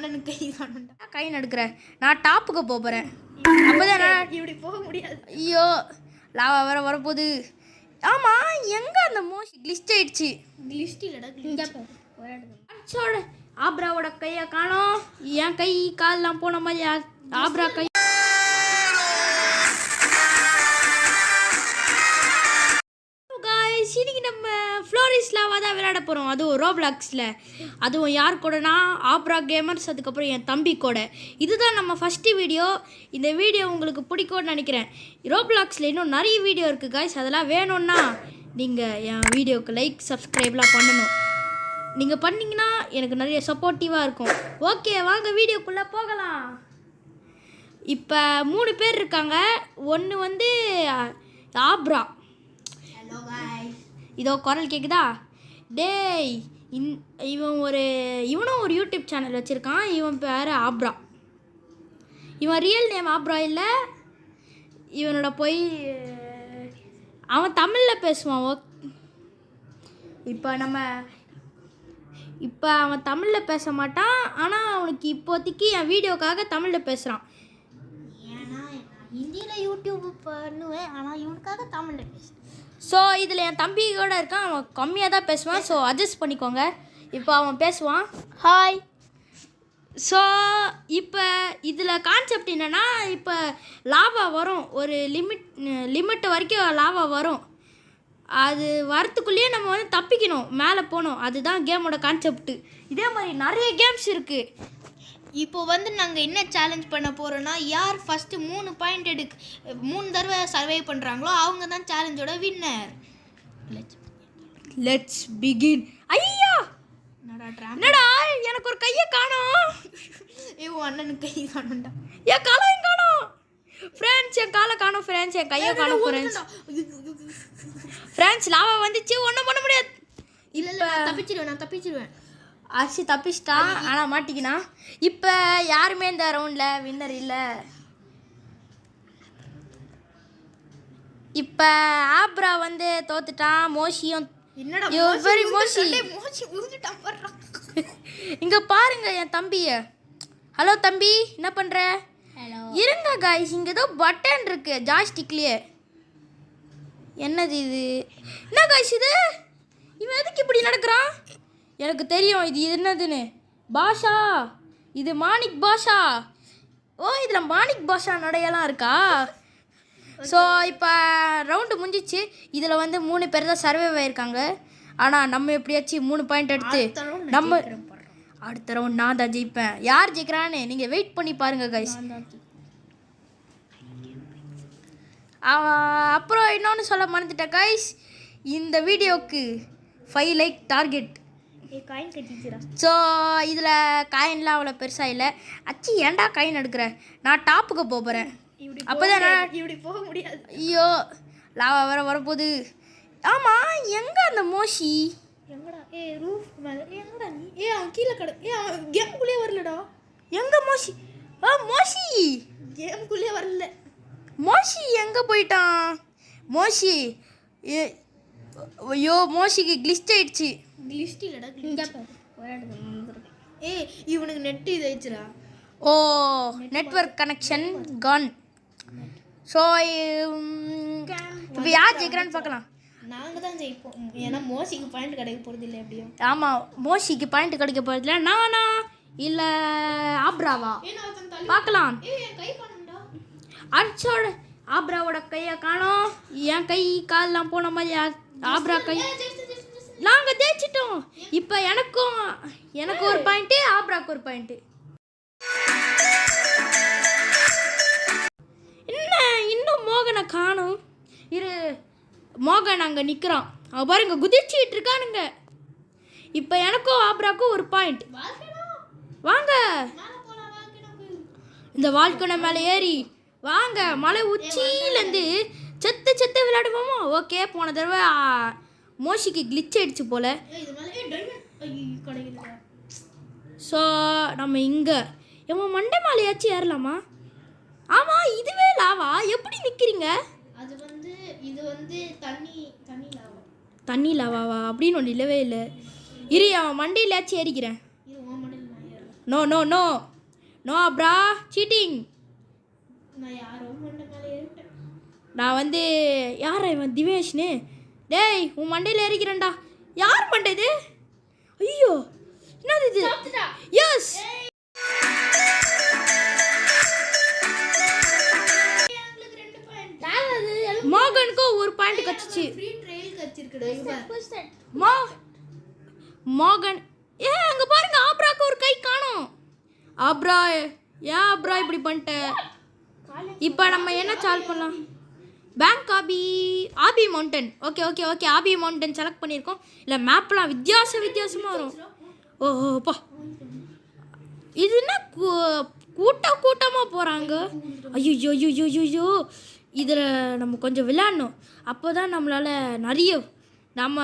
அண்ணனுக்கு கை காணும்டா. கை நடுக்கிறேன். நான் டாப்புக்கு போகிறேன். அப்போதான் நான் இப்படி போக முடியாது. ஐயோ லாவா வரப்போகுது. ஆமாம் எங்கே அந்த மோஷி கிளிஸ்ட் ஆயிடுச்சு. கிளிஸ்ட் இல்லைடா. அச்சோட ஆப்ராவோட கையை காணோம். என் கை கால்லாம் போன மாதிரி ஆப்ரா கை. இன்னைக்கு நம்ம ஃப்ளோரிஸ் லாவா தான் விளையாட போகிறோம். அதுவும் ரோப்ளாக்ஸில். அதுவும் யார் கூடனா ஆப்ரா கேமர்ஸ், அதுக்கப்புறம் என் தம்பி கூட. இதுதான் நம்ம ஃபஸ்ட்டு வீடியோ. இந்த வீடியோ உங்களுக்கு பிடிக்கும்னு நினைக்கிறேன். ரோப்ளாக்ஸில் இன்னும் நிறைய வீடியோ இருக்குது காய்ஸ். அதெல்லாம் வேணும்னா நீங்கள் என் வீடியோவுக்கு லைக் சப்ஸ்கிரைப்லாம் பண்ணணும். நீங்கள் பண்ணிங்கன்னா எனக்கு நிறைய சப்போர்ட்டிவாக இருக்கும். ஓகே வாங்க வீடியோக்குள்ளே போகலாம். இப்போ 3 பேர் இருக்காங்க. ஒன்று வந்து ஆப்ரா. Hello guys. இதோ குரல் கேட்குதா? டேய் இவனும் ஒரு யூடியூப் சேனல் வச்சுருக்கான். இவன் பேர் ஆப்ரா. இவன் ரியல் நேம் ஆப்ரா இல்லை. இவனோட போய் அவன் தமிழில் பேசுவான். இப்போ அவன் தமிழில் பேச மாட்டான். ஆனால் அவனுக்கு இப்போதைக்கு என் வீடியோக்காக தமிழில் பேசுகிறான். ஏன்னா ஹிந்தியில் யூடியூப் பண்ணுவேன், ஆனால் இவனுக்காக தமிழில் பேசுகிறேன். ஸோ இதில் என் தம்பி கூட இருக்கான். அவன் கம்மியாக தான் பேசுவான். ஸோ அட்ஜஸ்ட் பண்ணிக்கோங்க. இப்போ அவன் பேசுவான். ஹாய். ஸோ இப்போ இதில் கான்செப்ட் என்னென்னா, இப்போ லாவா வரும். ஒரு லிமிட் வரைக்கும் லாவா வரும். அது வரத்துக்குள்ளேயே நம்ம வந்து தப்பிக்கணும், மேலே போகணும். அதுதான் கேமோட கான்செப்ட்டு. இதே மாதிரி நிறைய கேம்ஸ் இருக்குது. இப்போ வந்து நாங்கள் என்ன சேலஞ்ச் பண்ண போகிறோன்னா, யார் ஃபஸ்ட்டு 3 தடவை சர்வை பண்ணுறாங்களோ அவங்க தான் சேலஞ்சோட வின்னர். Let's begin. ஐயா என்னடா எனக்கு ஒரு கையை காணோம். அண்ணனுக்கு கை காணும்டா. என் காலையும் காணோம் ஃப்ரெண்ட்ஸ். என் காலை காணோம் ஃப்ரெண்ட்ஸ். என் கையை காணோம் ஃப்ரெண்ட்ஸ். லாவா வந்துச்சு, ஒன்றும் பண்ண முடியாது. இல்லை நான் தப்பிச்சிடுவேன். அரிசி தப்பிச்சிட்டான், ஆனால் மாட்டிக்கினா. இப்போ யாருமே இந்த ரவுண்டில் வின்னர் இல்லை. இப்போ ஆப்ரா வந்து தோத்துட்டான். மோஷியும் இங்கே பாருங்க என் தம்பிய. ஹலோ தம்பி, என்ன பண்ணுற? இருங்க காய்ஸ், இங்கே ஏதோ பட்டன் இருக்கு ஜாய்ஸ்டிக்லேயே. என்னது இது? என்ன காய்ஸ் இது? இவன் எதுக்கு இப்படி நடக்கிறான்? எனக்கு தெரியும் இது என்னதுன்னு. பாஷா, இது மாணிக் பாஷா. ஓ இதில் மாணிக் பாஷா நடையெல்லாம் இருக்கா? ஸோ இப்போ ரவுண்டு முடிஞ்சிச்சு. இதில் வந்து 3 பேர் தான் சர்வைவ் ஆகிருக்காங்க. ஆனால் நம்ம எப்படியாச்சும் 3 பாயிண்ட் எடுத்து நம்ம அடுத்த ரவுண்ட் நான் தான் ஜெயிப்பேன். யார் ஜெயிக்கிறான்னு நீங்கள் வெயிட் பண்ணி பாருங்கள் கைஸ். அப்புறம் இன்னொன்று சொல்ல மறந்துட்டேன் கைஸ். இந்த வீடியோவுக்கு 5 லைக் டார்கெட். ஸோ இதில் காயின்லாம் அவ்வளோ பெருசாக இல்லை. அச்சி ஏன்டா காயின் எடுக்கிற? நான் டாப்புக்கு போகிறேன். அப்போதான் நான் இப்படி போக முடியாது. ஐயோ லாவா வரப்போகுது. ஆமாம் எங்கே அந்த மோஷி? எங்கடா? ரூஃப் மேலே எங்கடா நீ? அவன் கீழே அவன் கேமுக்குள்ளேயே வரலடா. எங்கே மோஷி? மோஷி கேமுக்குள்ளேயே வரல. மோஷி எங்கே போயிட்டான்? மோஷி ஐயோ மோஷிக்கு கிளிஸ்ட் ஆயிடுச்சு. கிளிஸ்ட் இல்லைடா. இவனுக்கு நெட்டு இதாயிடுச்சுடா. ஓ நெட்வொர்க் கனெக்ஷன் கான். ஸோ இப்போ யார் ஜெயிக்கிறான்னு பார்க்கலாம். நாங்கள் தான் ஜெயிப்போம். ஏன்னா மோஷிக்கு பாயிண்ட் கிடைக்க போகிறது இல்லை எப்படியும். ஆமாம் மோஷிக்கு பாயிண்ட் கிடைக்க போகிறது இல்லை. நானா இல்லை ஆப்ராவா பார்க்கலாம். அடிச்சோட ஆப்ராவோட கையை காணோம். என் கை கால்லாம் போன மாதிரி ஆப்ரா கை. நாங்கள் ஜெயிச்சிட்டோம். இப்போ எனக்கு ஒரு பாயிண்ட்டு, ஆப்ராக்கு ஒரு பாயிண்ட்டு. என்ன இன்னும் மோகனை காணும்? மோகன் அங்கே நிற்கிறான். அவன் பாருங்க குதிச்சுட்டு இருக்கானுங்க. இப்போ எனக்கும் ஆப்ராக்கும் ஒரு பாயிண்ட். வாங்க இந்த வால்கனை மேலே ஏறி வாங்க. மலை உச்சியிலேருந்து செத்து விளையாடுவோமா? ஓகே போன தடவை மோஷிக்கு கிளிச் ஆயிடுச்சு போல. ஸோ நம்ம இங்கே மண்டை மாலையாச்சும் ஏறலாமா? ஆமாம் இதுவே லாவா. எப்படி நிற்கிறீங்க? இது வந்து தண்ணி லாவாவா அப்படின்னு ஒன்று இல்லவே இல்லை. இரு அவன் மண்டையிலாச்சும் ஏறிக்கிறேன். நோ நோ நோ நோ ஆப்ரா சீட்டிங். நான் யாரோ மண்டை மேலே ஏறிட்டேன். நான் வந்து யாரா இவன் திவேஷ்னு? டேய் உன் மண்டையில் ஏறிக்கிறேன்டா. யார் மண்டை இது? ஐயோ என்னது இது? எஸ் எங்களுக்கு 2 பாயிண்ட். மோகனுக்கு ஒரு பாயிண்ட் கச்சிச்சு. ஃப்ரீ ட்ரையல் கச்சிருக்குடா. மோகன் அங்கே பாருங்க ஆப்ராக்கு ஒரு கை காணோம். ஆப்ரா ஏன் ஆப்ரா இப்படி பண்ணிட்ட? இப்போ நம்ம என்ன சால்வ் பண்ணலாம்? பேங்க் ஆபி மவுண்டன். ஓகே ஓகே ஓகே ஆபி மவுண்டன் செலக்ட் பண்ணியிருக்கோம். இல்லை மேப்லாம் வித்தியாசமாக வரும். ஓப்பா இது என்ன கூட்டமாக போகிறாங்க? ஐயோ ஐயோ ஐயோ இதில் நம்ம கொஞ்சம் விளையாடணும். அப்போ தான் நம்மளால் நிறைய நம்ம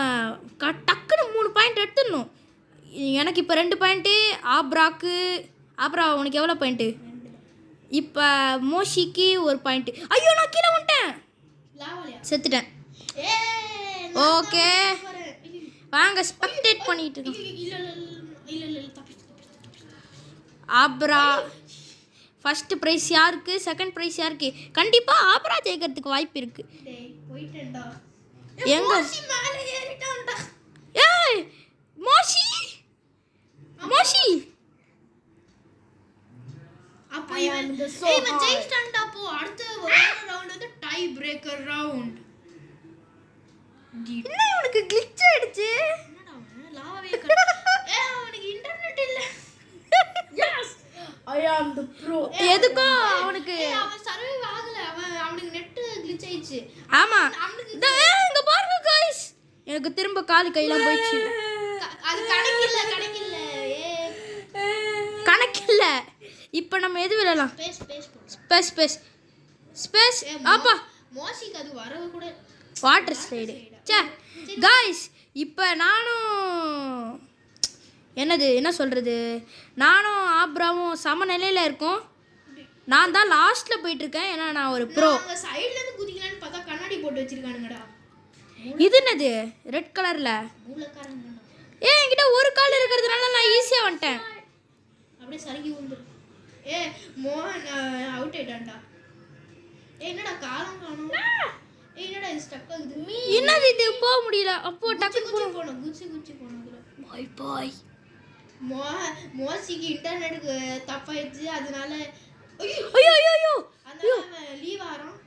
டக்குன்னு 3 பாயிண்ட் எடுத்துடணும். எனக்கு இப்போ 2 பாயிண்ட்டு. ஆப்ரா உனக்கு எவ்வளோ பாயிண்ட்டு? இப்போ மோஷிக்கு ஒரு பாயிண்ட்டு. ஐயோ நான் கீழே வந்துட்டேன், செத்துட்டேன். ஓகே வாங்க ஸ்பெக்டேட் பண்ணிட்டு இருக்கோம். ஆப்ரா ஃபர்ஸ்ட் ப்ரைஸ் யாருக்கு? செகண்ட் ப்ரைஸ் யாருக்கு? கண்டிப்பாக ஆப்ரா ஜெயிக்கிறதுக்கு வாய்ப்பு இருக்கு. எங்க ஏய் மோஷி அப்போ இவன் ஜெயிச்சிட்டான்டா. அப்போ அடுத்த ரவுண்ட் வந்து டை பிரேக்கர் ரவுண்ட். என்ன உனக்கு கிளிட்ச் ஆயிடுச்சு? என்னடா அவன் லாவாவே அவனுக்கு இன்டர்நெட் இல்ல. எஸ் ஐ ஆம் தி ப்ரோ. எதுக்கோ அவனுக்கு அவன் சர்வைவ் ஆகல. அவனுக்கு நெட் கிளிட்ச் ஆயிடுச்சு. ஆமா இங்க பாருங்க गाइस, எனக்கு திரும்ப கால் கையெல்லாம் போயிடுச்சு. அது கணக்கில்ல. இப்போ நம்ம எது விளையாடலாம்? ஸ்பேஸ் அப்பா மோசிக்கு அது வரவு கூட வாட்டர் ஸ்லைடு. சே गाइस இப்போ நானும் என்ன சொல்கிறது, நானும் ஆப்ராவும் சமநிலையில் இருக்கோம். நான் தான் லாஸ்ட்டில் போயிட்டுருக்கேன், ஏன்னா நான் ஒரு ப்ரோ. சைட்லேருந்து குதிக்கலான்னு பார்த்தா கண்ணாடி போட்டு வச்சிருக்கானுங்கடா. இது என்னது ரெட் கலரில்? என்கிட்ட ஒரு கால் இருக்கிறதுனால நான் ஈஸியாக வந்துட்டேன். அப்படியே சறுக்கி விழுந்துரு. மோகன் அவுட் ஆயிட்டான்டா. என்னடா காலம் காணும்? என்னடா இது ஸ்டக் ஆகுது? என்னது இது போக முடியல. அப்போ டக்குன்னு போணும். குச்சி போணும். பாய் மோசிக்கு இன்டர்நெட்டுக்கு தப்பாயிடுச்சு. அதனால ஐயோ லீவ் ஆறோம்.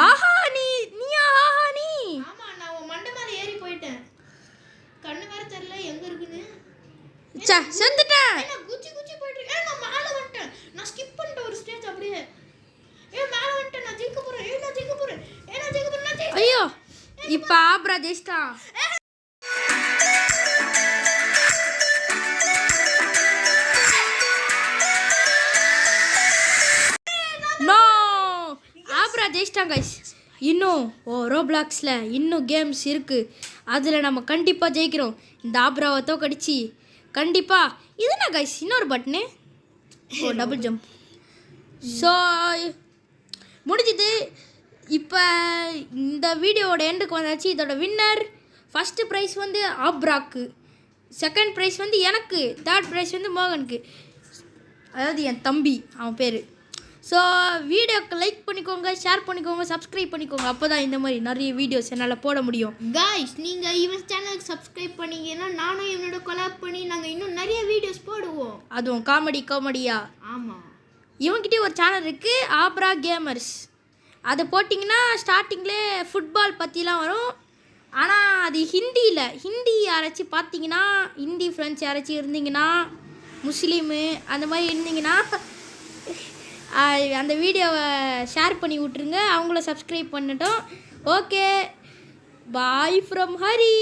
ஆஹா நீ ஆமா நான் உன் மண்டை மேல ஏறி போயிட்டேன். கண்ணு வேற தெரியல எங்க இருக்குன்னு. செத்துட்டேன். நான் குச்சி போயிட்டு இருக்கேன். நான் மேல வந்துட்டேன். நான் ஸ்கிப் பண்ணிட்டேன் ஒரு ஸ்டேஜ் அப்படியே. மேல வந்துட்டேன். நான் ஜெயிக்க போறேன். ஐயோ இப்போ ஆப்ரா ஜெயிச்சிட்டான். No ஆப்ரா ஜெயிச்சிட்டான் guys. இன்னும் ரோப்ளாக்ஸில் இன்னும் கேம்ஸ் இருக்குது, அதில் நம்ம கண்டிப்பாக ஜெயிக்கிறோம். இந்த ஆப்ராவை தோக்கடிச்சு கண்டிப்பாக. இதுனா गाइस இன்னொரு பட்டனு டபுள் ஜம்ப். ஸோ முடிஞ்சுது. இப்போ இந்த வீடியோவோட எண்டுக்கு வந்தாச்சு. இதோட வின்னர் ஃபஸ்ட்டு ப்ரைஸ் வந்து ஆப்ராக்கு, செகண்ட் ப்ரைஸ் வந்து எனக்கு, தேர்ட் ப்ரைஸ் வந்து மோகனுக்கு, அதாவது என் தம்பி அவன் பேர். ஸோ வீடியோக்கு லைக் பண்ணிக்கோங்க, ஷேர் பண்ணிக்கோங்க, சப்ஸ்கிரைப் பண்ணிக்கோங்க. அப்போ தான் இந்த மாதிரி நிறைய வீடியோஸ் என்னால் போட முடியும். காய்ஸ் நீங்கள் இவன் சேனலுக்கு சப்ஸ்கிரைப் பண்ணிங்கன்னா நானும் இவனோட கொலாப் பண்ணி நாங்கள் இன்னும் நிறைய வீடியோஸ் போடுவோம். அதுவும் காமெடியா. ஆமாம், இவன்கிட்டே ஒரு சேனல் இருக்குது, ஆப்ரா கேமர்ஸ். அதை போட்டிங்கன்னா ஸ்டார்டிங்லேயே ஃபுட்பால் பற்றிலாம் வரும். ஆனால் அது ஹிந்தி யாராச்சும் பார்த்தீங்கன்னா, ஹிந்தி ஃப்ரெண்ட்ஸ் யாராச்சும் இருந்தீங்கன்னா, முஸ்லீமு அந்த மாதிரி இருந்தீங்கன்னா அந்த வீடியோவை ஷேர் பண்ணி விட்ருங்க, அவங்கள சப்ஸ்கிரைப் பண்ணட்டும். Okay, bye from Hari.